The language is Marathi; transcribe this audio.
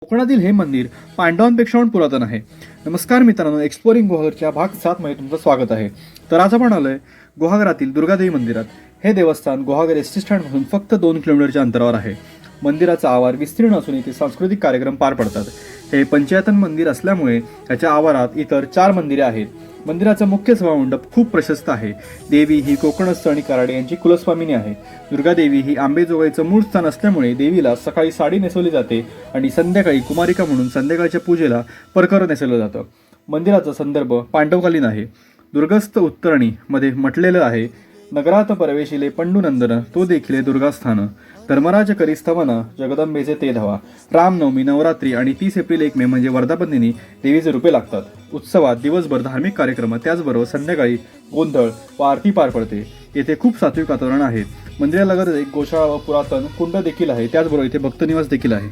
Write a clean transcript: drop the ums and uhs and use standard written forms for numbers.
कोकणातील हे मंदिर पांडवांपेक्षा पण पुरातन आहे. नमस्कार मित्रांनो, एक्सप्लोरिंग गुहागरच्या भाग 7 मध्ये तुमचं स्वागत आहे. तर आज आपण आलोय गुहागरातील दुर्गादेवी मंदिरात. हे देवस्थान गुहागर एसटी स्टँडपासून फक्त 2 किलोमीटरच्या अंतरावर आहे. मंदिराचा आवार विस्तीर्ण असून इथे सांस्कृतिक कार्यक्रम पार पडतात. हे पंचयातन मंदिर असल्यामुळे याच्या आवारात इतर 4 मंदिरे आहेत. मंदिराचा मुख्य सभामंडप खूप प्रशस्त आहे. देवी ही कोकणस्थ आणि कराडे यांची कुलस्वामिनी आहे. दुर्गादेवी ही आंबेजोगाईचं मूळ स्थान असल्यामुळे देवीला सकाळी साडी नेसवली जाते आणि संध्याकाळी कुमारिका म्हणून संध्याकाळच्या पूजेला परकर नेसवलं जातं. मंदिराचा संदर्भ पांडवकालीन आहे. दुर्गस्थ उत्तरणी मध्ये म्हटलेलं आहे, नगरात प्रवेशिले पंडुनंदन तो देखील दुर्गास्थान, धर्मराज करी स्तवन जगदंबेचे ते धावा. रामनवमी, नवरात्री आणि 30 एप्रिल 1 मे म्हणजे वर्धापनदिनी देवीचे रूपे लागतात. उत्सवात दिवसभर धार्मिक कार्यक्रम, त्याचबरोबर संध्याकाळी गोंधळ व आरती पार पडते. येथे खूप सात्विक वातावरण आहे. मंदिरालगत एक गोशाळा व पुरातन कुंड देखील आहे. त्याचबरोबर इथे भक्तनिवास देखील आहे.